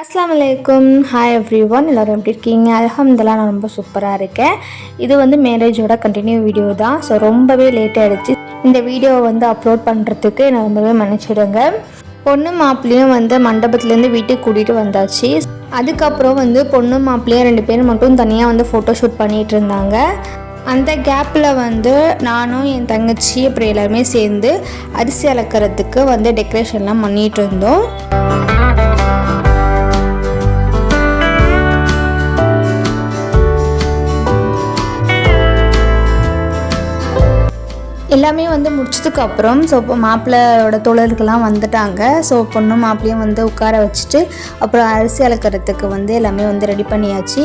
அஸ்ஸலாமு அலைக்கும். Hi every one, எல்லோரும் எப்படி இருக்கீங்க? அல்ஹம்துலில்லாஹ், நான் ரொம்ப சூப்பராக இருக்கேன். இது மேரேஜோட கண்டினியூ வீடியோ தான். ஸோ ரொம்பவே லேட் ஆகிடுச்சு. இந்த வீடியோவை அப்லோட் பண்ணுறதுக்கு நான் ரொம்பவே மன்னிச்சிடுங்க. பொண்ணு மாப்பிள்ளையும் மண்டபத்துலேருந்து வீட்டுக்கு கூட்டிகிட்டு வந்தாச்சு. அதுக்கப்புறம் பொண்ணு மாப்பிள்ளையும் 2 பேரும் மட்டும் தனியாக ஃபோட்டோ ஷூட் பண்ணிகிட்டு இருந்தாங்க. அந்த கேப்பில் நானும் என் தங்கச்சி அப்புறம் எல்லாருமே சேர்ந்து அரிசி அளக்கிறதுக்கு டெக்கரேஷன்லாம் பண்ணிகிட்டு இருந்தோம். எல்லாமே முடிச்சதுக்கப்புறம் இப்போ மாப்பிள்ளையோட தோழர்கள்லாம் வந்துட்டாங்க. ஸோ பொண்ணு மாப்பிள்ளையும் உட்கார வச்சுட்டு அப்புறம் அரிசி அளக்கிறதுக்கு எல்லாமே ரெடி பண்ணியாச்சு.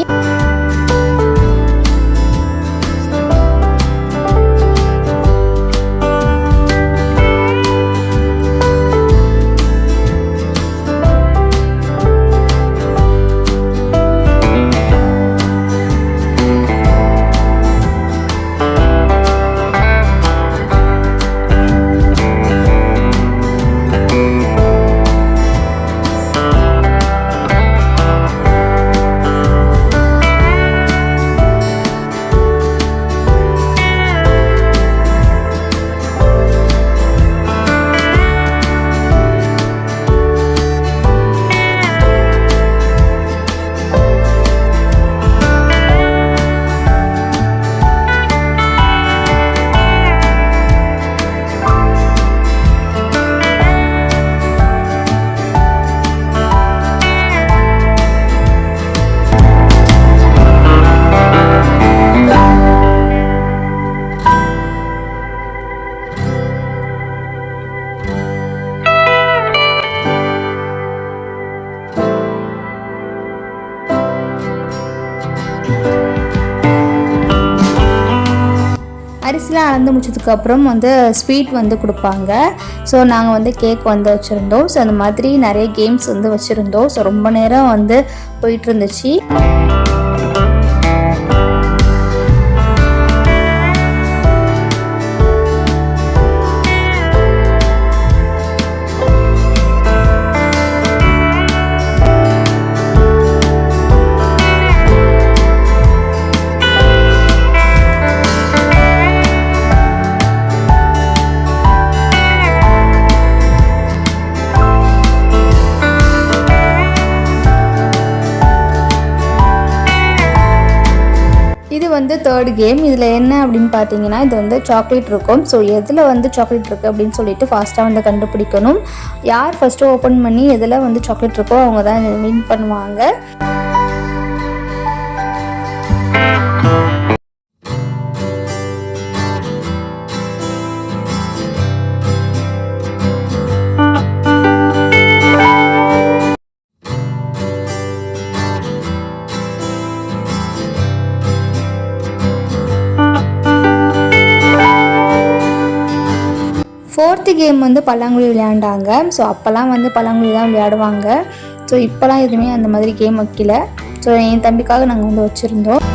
அரிசிலாம் அளந்து முடிச்சதுக்கப்புறம் ஸ்வீட் கொடுப்பாங்க. ஸோ நாங்கள் கேக் வச்சுருந்தோம். ஸோ அந்த மாதிரி நிறைய கேம்ஸ் வச்சுருந்தோம். ஸோ ரொம்ப நேரம் போயிட்டு இருந்துச்சு. இது தேர்ட் கேம். இதில் என்ன அப்படின்னு பார்த்தீங்கன்னா, இது சாக்லேட் இருக்கும். ஸோ எதில் சாக்லேட் இருக்குது அப்படின்னு சொல்லிட்டு ஃபாஸ்ட்டாக கண்டுபிடிக்கணும். யார் ஃபஸ்ட்டு ஓப்பன் பண்ணி எதில் சாக்லேட் இருக்கோ அவங்க தான் வின் பண்ணுவாங்க. ஃபோர்த்து கேம் பல்லாங்குழி விளையாண்டாங்க. ஸோ அப்போல்லாம் பல்லாங்குழி தான் விளையாடுவாங்க. ஸோ இப்போலாம் எதுவுமே அந்த மாதிரி கேம் வைக்கல. ஸோ என் தம்பிக்காக நாங்கள் வச்சுருந்தோம்.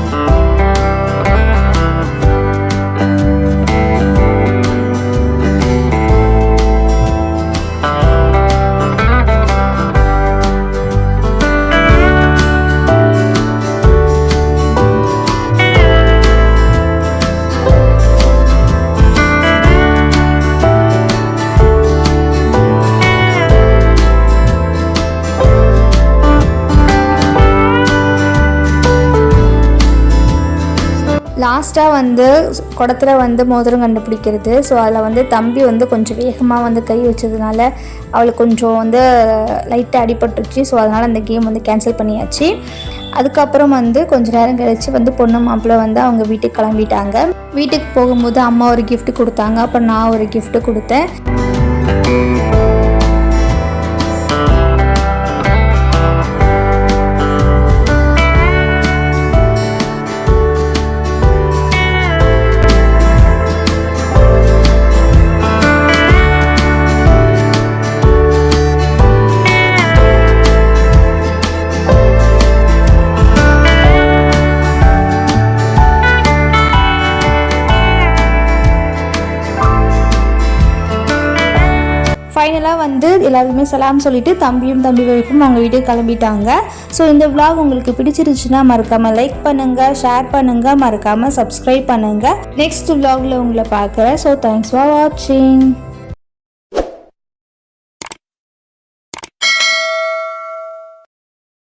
லாஸ்ட்டாக குடத்தில் மோதிரம் கண்டுபிடிக்கிறது. ஸோ அதில் தம்பி கொஞ்சம் வேகமாக கை வச்சதுனால அவளுக்கு கொஞ்சம் லைட்டாக அடிபட்டுருச்சு. ஸோ அதனால் அந்த கேம் கேன்சல் பண்ணியாச்சு. அதுக்கப்புறம் கொஞ்சம் நேரம் கழித்து பொண்ணு மாப்பிள்ளை அவங்க வீட்டுக்கு கிளம்பிட்டாங்க. வீட்டுக்கு போகும்போது அம்மா ஒரு கிஃப்ட் கொடுத்தாங்க. அப்புறம் நான் ஒரு கிஃப்ட் கொடுத்தேன். ஃபைனலாக வந்து எல்லாருமே சலாம் சொல்லிவிட்டு தம்பியும் தம்பி வைப்பும் அவங்க வீட்டுக்கு கிளம்பிட்டாங்க. ஸோ இந்த vlog உங்களுக்கு பிடிச்சிருச்சுன்னா மறக்காமல் லைக் பண்ணுங்கள், ஷேர் பண்ணுங்கள், மறக்காமல் சப்ஸ்கிரைப் பண்ணுங்கள். நெக்ஸ்ட் vlogல உங்களை பார்க்குறேன். ஸோ தேங்க்ஸ் ஃபார் வாட்சிங்.